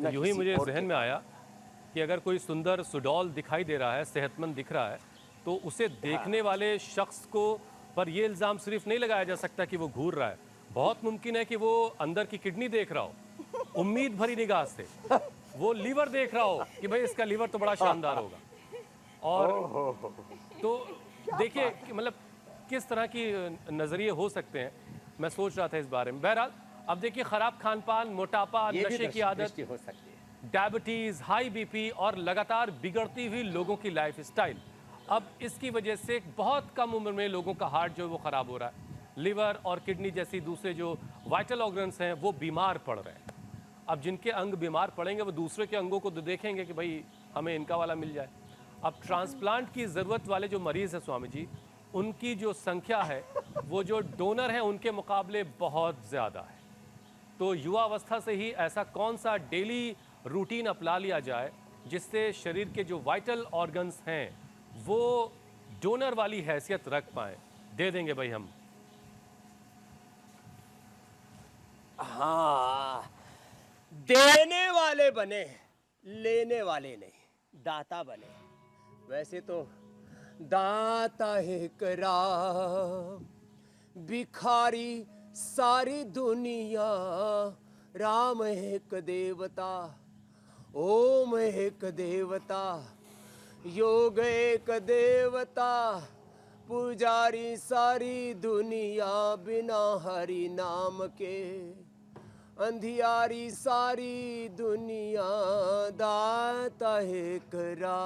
न यूं ही किसी मुझे और जहन के। में आया कि अगर कोई सुंदर सुडौल दिखाई दे रहा है, सेहतमंद दिख रहा है, तो उसे देखने वाले शख्स को पर ये इल्ज़ाम सिर्फ नहीं लगाया जा सकता कि वो घूर रहा है। बहुत मुमकिन है कि वो अंदर की किडनी देख रहा हो, उम्मीद भरी निगाह से वो लीवर देख रहा हो कि भाई इसका लीवर तो बड़ा शानदार होगा। और ओहो तो क्या देखिए बात कि मतलब किस तरह की नज़रिए हो सकते हैं, मैं सोच रहा था इस बारे में। बहरहाल अब देखिए, ख़राब खान पान, मोटापा, ये भी नशे की आदत, दृष्टि हो सकती है। डायबिटीज, हाई बीपी और लगातार बिगड़ती हुई लोगों की लाइफस्टाइल, अब इसकी वजह से बहुत कम उम्र में लोगों का हार्ट जो है वो खराब हो रहा है। लिवर और किडनी जैसी दूसरे जो वाइटल ऑर्गन्स हैं वो बीमार पड़ रहे हैं। अब जिनके अंग बीमार पड़ेंगे वो दूसरे के अंगों को तो देखेंगे कि भाई हमें इनका वाला मिल जाए। अब ट्रांसप्लांट की ज़रूरत वाले जो मरीज़ हैं स्वामी जी, उनकी जो संख्या है वो जो डोनर हैं उनके मुकाबले बहुत ज़्यादा है। तो युवावस्था से ही ऐसा कौन सा डेली रूटीन अपना लिया जाए जिससे शरीर के जो वाइटल ऑर्गन्स हैं वो डोनर वाली हैसियत रख पाएं? दे देंगे भाई हम। हाँ, देने वाले बने, लेने वाले नहीं, दाता बने। वैसे तो दाता है कराम, भिखारी सारी दुनिया, राम एक देवता, ओम एक देवता, योग एक देवता, पुजारी सारी दुनिया, बिना हरि नाम के अंधियारी सारी दुनिया, दाता है करा।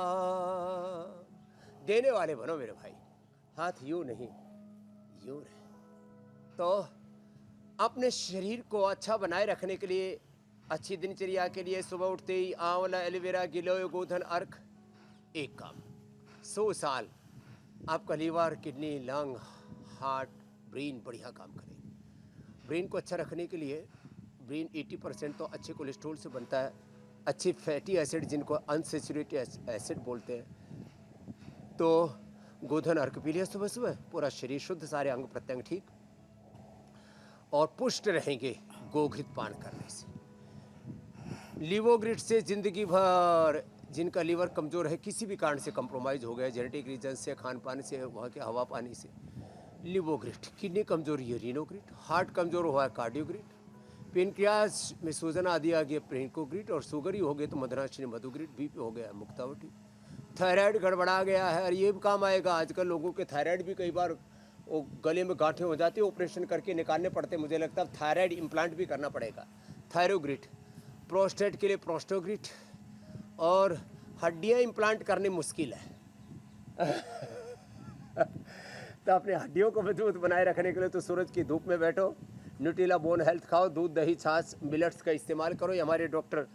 देने वाले बनो मेरे भाई, हाथ यूं नहीं यूं रहे। तो अपने शरीर को अच्छा बनाए रखने के लिए, अच्छी दिनचर्या के लिए सुबह उठते ही आंवला, एलोवेरा, गिलोय, गोधन, अर्क, एक काम 100 साल आपका liver, kidney, lung, heart, brain बढ़िया काम करेगी। ब्रेन को अच्छा रखने के लिए, ब्रेन 80% तो अच्छे कोलेस्ट्रॉल से बनता है, अच्छे फैटी एसिड जिनको अनसेचुरेटेड एसिड बोलते हैं। तो गोधन अर्क पी लिया सुबह सुबह, पूरा शरीर शुद्ध, सारे अंग प्रत्यंग ठीक और पुष्ट रहेंगे गोघृत पान करने से। लिवोग्रिट से जिंदगी भर जिनका लीवर कमज़ोर है, किसी भी कारण से कंप्रोमाइज़ हो गया, जेनेटिक रीजन से, खान पान से, वहाँ के हवा पानी से, लिवोग्रिट। किडनी कमज़ोरी है रीनोग्रिट, हार्ट कमज़ोर हुआ है कार्डियोग्रिट, पेनक्रियास में सूजन आदि आ गया प्रेनकोग्रिट, और शुगर ही हो गया तो मदनाशिनी मधुग्रिट, बीपी हो गया मुक्तावटी, थायराइड गड़बड़ा गया है और ये भी काम आएगा। आजकल लोगों के थायराइड भी कई बार वो गले में गांठें हो जाती है, ऑपरेशन करके निकालने पड़ते, मुझे लगता है थायराइड इम्प्लांट भी करना पड़ेगा। थायरोग्रिट, प्रोस्टेट के लिए प्रोस्टोग्रिट, और हड्डियां इम्प्लांट करनी मुश्किल है तो अपने हड्डियों को मजबूत बनाए रखने के लिए तो सूरज की धूप में बैठो, न्यूट्रिला बोन हेल्थ खाओ, दूध, दही, छाछ, मिलेट्स का इस्तेमाल करो। ये हमारे डॉक्टर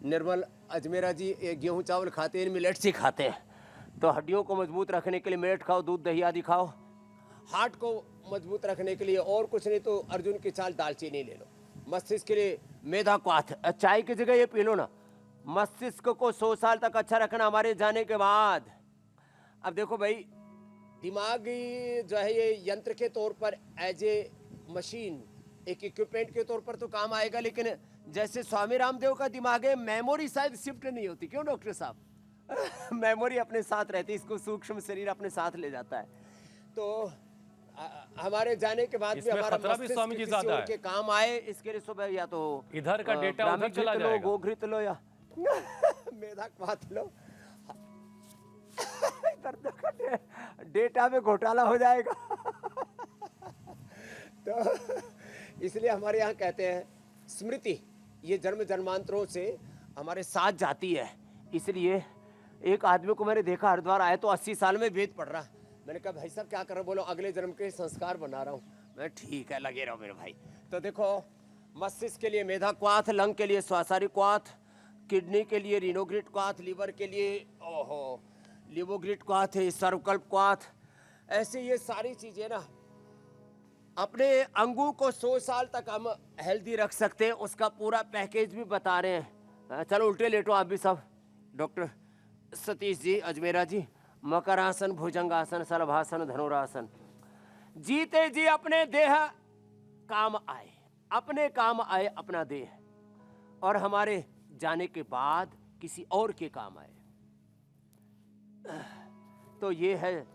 निर्मल अजमेरा जी गेहूं चावल खाते हैं, मिलेट्स ही खाते हैं। तो हड्डियों को मजबूत रखने के लिए मिलेट खाओ, दूध, दही आदि खाओ। हार्ट को मजबूत रखने के लिए और कुछ नहीं तो अर्जुन की चाल दालचीनी ले लो। मस्तिष्क के लिए मेधा क्वाथ, चाय की जगह ये पी लो ना। मस्तिष्क को 100 साल तक अच्छा रखना हमारे जाने के बाद। अब देखो भाई, दिमागी जो है ये यंत्र के तौर पर, एज ए मशीन, एक इक्विपमेंट के तौर पर तो काम आएगा, लेकिन जैसे स्वामी रामदेव का दिमाग है, मेमोरी शायद शिफ्ट नहीं होती। क्यों डॉक्टर साहब मेमोरी अपने साथ रहती, इसको सूक्ष्म शरीर अपने साथ ले जाता है। तो हमारे जाने के बाद भी इसमें हमारा खतरा भी मस्तिष्क स्वामी जी किसी ज्यादा और है। के काम आए, इसके लिए सुबह या तो इधर का डेटा उधर चला लो, जाएगा। गोघृत लो या मेधा क्वाथ लो इधर देखो डेटा में घोटाला हो जाएगा तो इसलिए हमारे यहाँ कहते हैं स्मृति ये जन्म जन्मांतरों से हमारे साथ जाती है। इसलिए एक आदमी को मैंने देखा, हरिद्वार आया तो 80 साल में वेद पढ़ रहा। मैंने कहा भाई साहब क्या कर रहे हो? बोलो अगले जन्म के संस्कार बना रहा हूँ। मैं ठीक है, लगे रहो मेरे भाई। तो देखो, मस्तिष्क के लिए मेधा क्वाथ, लंग के लिए स्वासारी क्वाथ, किडनी के लिए रिनोग्रिट क्वाथ, लीवर के लिए ओहो लिवोग्रिट क्वाथ है, सर्वकल्प क्वाथ। ऐसे ये सारी चीजें ना अपने अंगों को 100 साल तक हम हेल्दी रख सकते हैं, उसका पूरा पैकेज भी बता रहे हैं। चलो उल्टे लेटो आप भी सब। डॉक्टर सतीश जी, अजमेरा जी, मकरासन, भुजंगासन, सलभासन, धनुरासन। जीते जी अपने देह काम आए, अपने काम आए अपना देह, और हमारे जाने के बाद किसी और के काम आए। तो ये है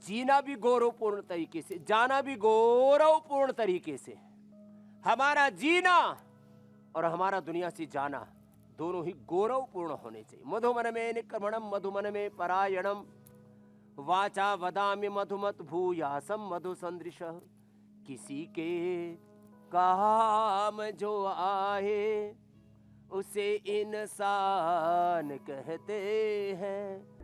जीना भी गौरवपूर्ण तरीके से, जाना भी गौरवपूर्ण तरीके से। हमारा जीना और हमारा दुनिया से जाना दोनों ही गौरवपूर्ण होने चाहिए। मधुमन में निक्रमणम मधुमन में परायणम वाचा वदामि मधुमत भूयासम मधु सदृश। किसी के काम जो आए उसे इंसान कहते हैं,